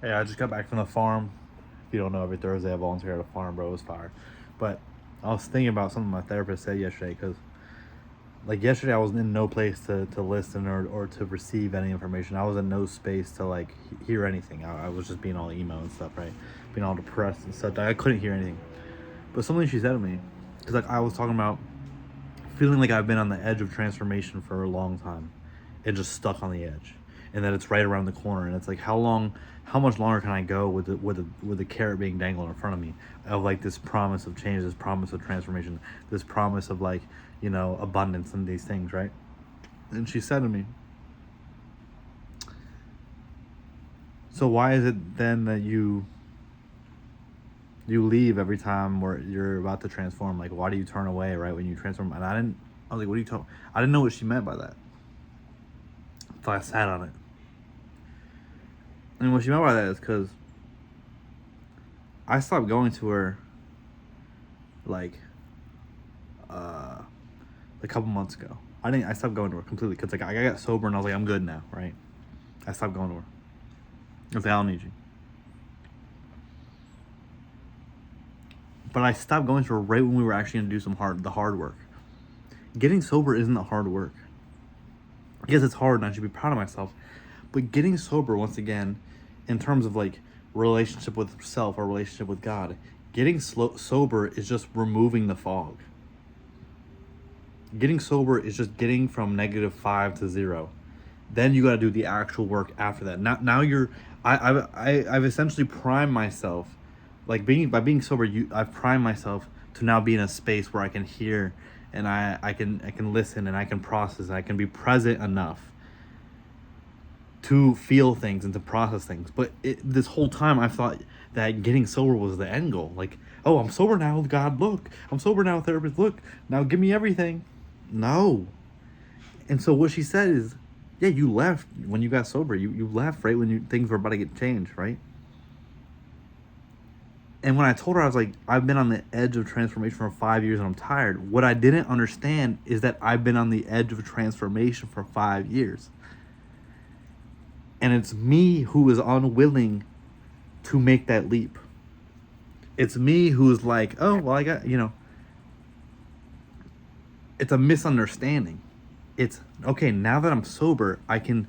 Hey, I just got back from the farm. If you don't know, every Thursday I volunteer at a farm, bro. It was fire. But I was thinking about something my therapist said yesterday because, like, yesterday I was in no place to listen or to receive any information. I was in no space to, like, hear anything. I was just being all emo and stuff, right? Being all depressed and stuff. I couldn't hear anything. But something she said to me, because, like, I was talking about feeling like I've been on the edge of transformation for a long time and just stuck on the edge, and that it's right around the corner, and it's like how much longer can I go with the carrot being dangled in front of me of like this promise of change, this promise of transformation, this promise of like, abundance and these things, right? And she said to me, so why is it then that you leave every time where you're about to transform? Like, why do you turn away right when you transform? And I was like, what are you talking? I didn't know what she meant by that. So I sat on it. And what she meant by that is because I stopped going to her like a couple months ago. I stopped going to her completely because like I got sober and I was like, I'm good now, right? I stopped going to her. I was like, I don't need you. But I stopped going to her right when we were actually gonna do the hard work. Getting sober isn't the hard work. Yes, it's hard and I should be proud of myself. But getting sober, once again, in terms of like relationship with self or relationship with God, getting sober is just removing the fog. Getting sober is just getting from -5 to 0. Then you got to do the actual work after that. Now you're, I've essentially primed myself, like being sober. I've primed myself to now be in a space where I can hear, and I can listen and I can process and I can be present enough to feel things and to process things. But this whole time I thought that getting sober was the end goal. Like, oh, I'm sober now, God, look. I'm sober now, therapist, look. Now give me everything. No. And so what she said is, yeah, you left when you got sober. You left right when things were about to get changed, right? And when I told her, I was like, I've been on the edge of transformation for 5 years and I'm tired. What I didn't understand is that I've been on the edge of transformation for 5 years. And it's me who is unwilling to make that leap. It's me who's like, oh, well, it's a misunderstanding. It's okay, now that I'm sober, I'm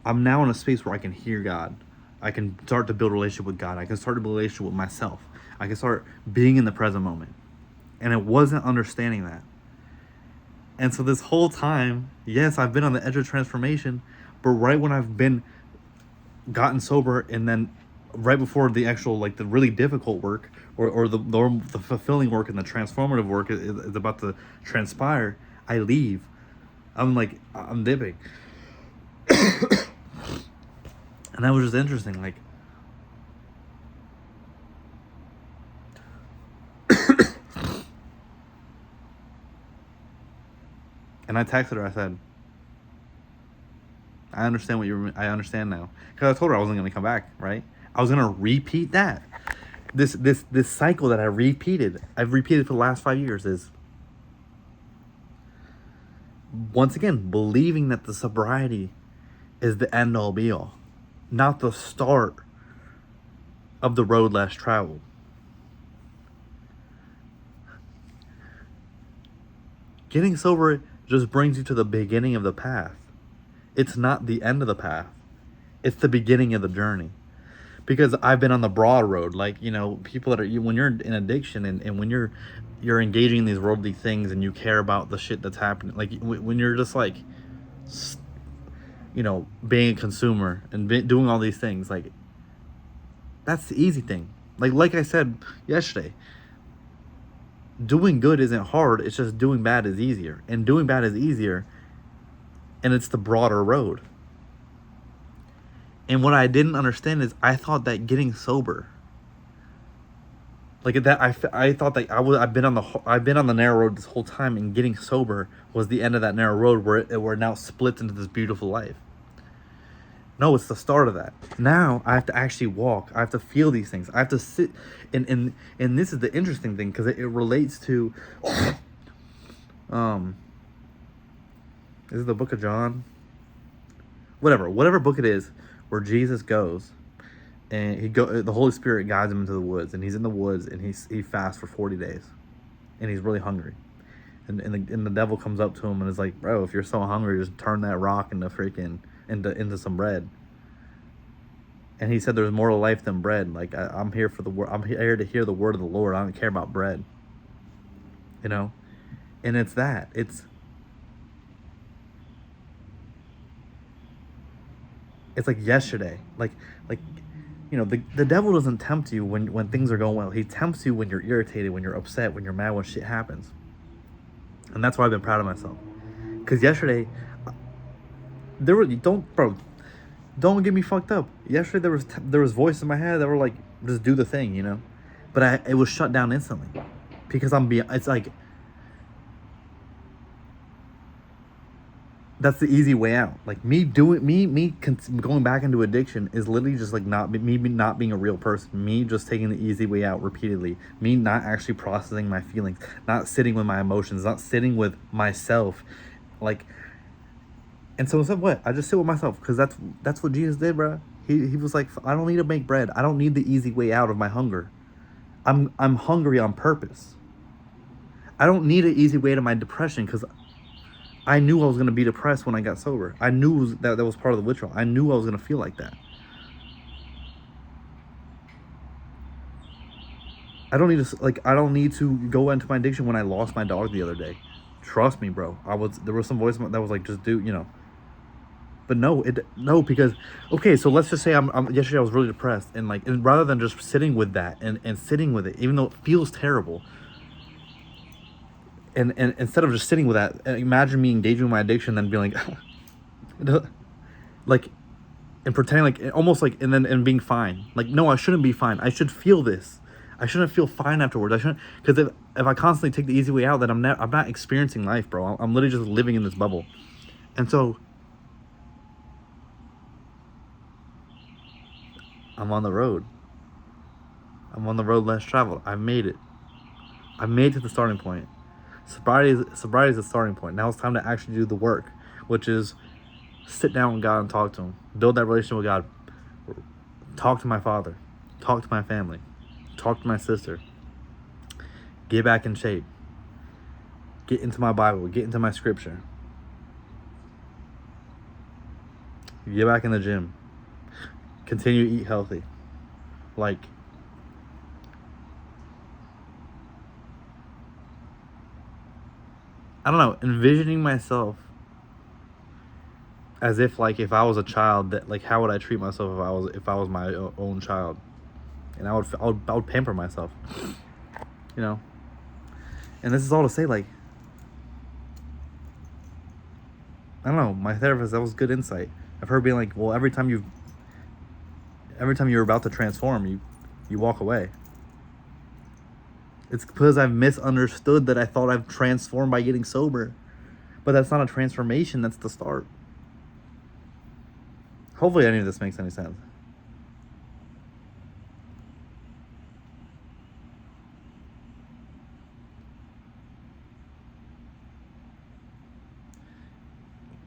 now in a space where I can hear God. I can start to build a relationship with God. I can start to build a relationship with myself. I can start being in the present moment. And it wasn't understanding that. And so this whole time, yes, I've been on the edge of transformation, but right when I've been gotten sober and then right before the actual like the really difficult work or the fulfilling work and the transformative work is about to transpire, I leave. I'm like, I'm dipping. And that was just interesting. Like, and I texted her. I said, I understand what you're. I understand now because I told her I wasn't going to come back. Right? I was going to repeat that. This cycle that I've repeated for the last 5 years is once again believing that the sobriety is the end all be all, not the start of the road less traveled. Getting sober just brings you to the beginning of the path. It's not the end of the path. It's the beginning of the journey. Because I've been on the broad road, like, people that are when you're in addiction and when you're engaging in these worldly things and you care about the shit that's happening, like when you're just like, being a consumer and doing all these things, like that's the easy thing. Like I said yesterday, doing good isn't hard. It's just doing bad is easier, and doing bad is easier, and it's the broader road. And what I didn't understand is I thought that getting sober, like that, I thought that I've been on the narrow road this whole time, and getting sober was the end of that narrow road where it now splits into this beautiful life. No, it's the start of that. Now I have to actually walk. I have to feel these things. I have to sit, and this is the interesting thing because it relates to, um, is it the Book of John? Whatever book it is, where Jesus goes and the Holy Spirit guides him into the woods, and he's in the woods, and he fasts for 40 days, and he's really hungry, and the devil comes up to him and is like, bro, if you're so hungry, just turn that rock into some bread. And he said, there's more to life than bread. Like, I'm here for the word. I'm here to hear the word of the Lord. I don't care about bread. You know, and it's like yesterday, like you know, the devil doesn't tempt you when things are going well. He tempts you when you're irritated, when you're upset, when you're mad, when shit happens. And that's why I've been proud of myself. Because yesterday, don't get me fucked up. Yesterday there was voices in my head that were like, just do the thing, you know. But it was shut down instantly, because it's like, that's the easy way out. Like going back into addiction is literally just like not being a real person. Me just taking the easy way out repeatedly. Me not actually processing my feelings, not sitting with my emotions, not sitting with myself, like. And so what? I just sit with myself, because that's what Jesus did, bro. He was like, I don't need to make bread. I don't need the easy way out of my hunger. I'm hungry on purpose. I don't need an easy way to my depression, because I knew I was going to be depressed when I got sober. I knew that was part of the withdrawal. I knew I was going to feel like that. I don't need to go into my addiction when I lost my dog the other day. Trust me, bro. There was some voice that was like, just do, you know. But no, because, okay, so let's just say yesterday I was really depressed, and rather than just sitting with that and sitting with it, even though it feels terrible, and instead of just sitting with that, imagine me engaging with my addiction, then being like, like, and pretending like, almost like, and being fine. Like, no, I shouldn't be fine. I should feel this. I shouldn't feel fine afterwards. I shouldn't, because if I constantly take the easy way out, then I'm not experiencing life, bro. I'm literally just living in this bubble. And so I'm on the road. I'm on the road less traveled. I made it. I made it to the starting point. Sobriety is the starting point. Now it's time to actually do the work, which is sit down with God and talk to Him. Build that relationship with God. Talk to my father. Talk to my family. Talk to my sister. Get back in shape. Get into my Bible. Get into my scripture. Get back in the gym. Continue to eat healthy. Like, I don't know, envisioning myself as if I was a child, that how would I treat myself if I was my own child? And I would pamper myself, you know. And this is all to say, I don't know, my therapist, that was good insight. I've heard being like, well, every time you're about to transform, you walk away. It's because I've misunderstood that I thought I've transformed by getting sober. But that's not a transformation, that's the start. Hopefully any of this makes any sense.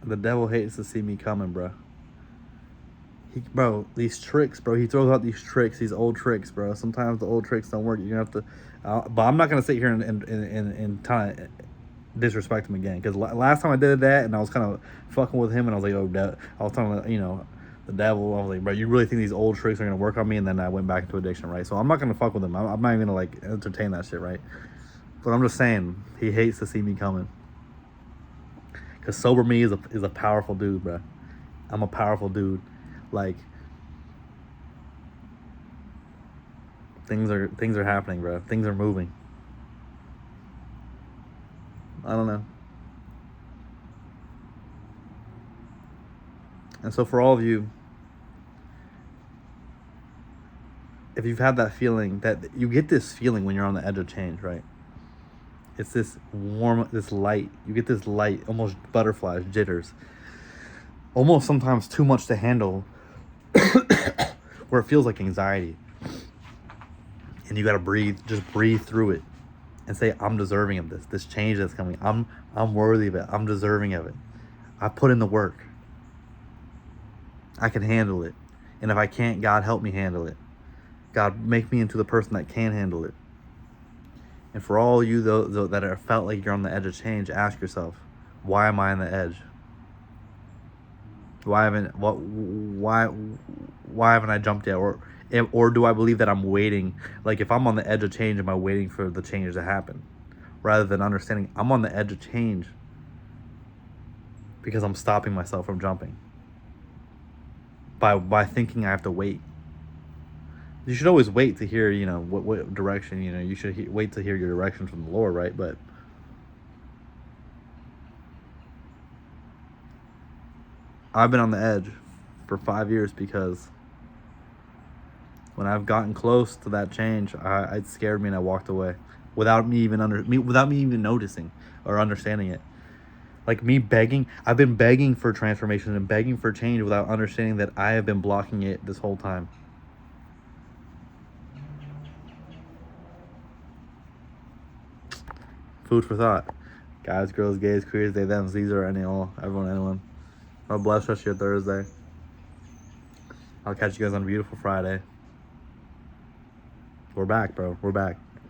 The devil hates to see me coming, bro. These tricks, bro. He throws out these tricks, these old tricks, bro. Sometimes the old tricks don't work. You're gonna have to. But I'm not gonna sit here and disrespect him again. Because last time I did that, and I was kind of fucking with him, and I was like, I was telling the devil. I was like, bro, you really think these old tricks are gonna work on me? And then I went back into addiction, right? So I'm not gonna fuck with him. I'm not even gonna entertain that shit, right? But I'm just saying, he hates to see me coming. Because sober me is a powerful dude, bro. I'm a powerful dude. Things are happening, bro. Things are moving. I don't know. And so for all of you, if you've had that feeling, that you get this feeling when you're on the edge of change, right? It's this light. You get this light, almost butterflies, jitters. Almost sometimes too much to handle, where it feels like anxiety. And you gotta just breathe through it and say, I'm deserving of this change that's coming. I'm worthy of it. I'm deserving of it. I put in the work. I can handle it. And if I can't, God help me handle it. God, make me into the person that can handle it. And for all you though that are felt like you're on the edge of change, ask yourself, why am I on the edge? Why haven't I jumped yet? Or do I believe that I'm waiting? Like, if I'm on the edge of change, am I waiting for the change to happen? Rather than understanding I'm on the edge of change because I'm stopping myself from jumping by thinking I have to wait. You should always wait to hear, what direction, you should wait to hear your direction from the Lord, right? But I've been on the edge for 5 years because when I've gotten close to that change, it scared me and I walked away without me even noticing or understanding it. Like me begging, I've been begging for transformation and begging for change without understanding that I have been blocking it this whole time. Food for thought. Guys, girls, gays, queers, they, them, these are any, all, everyone, anyone. Have a blessed rest of your Thursday. I'll catch you guys on a beautiful Friday. We're back, bro. We're back.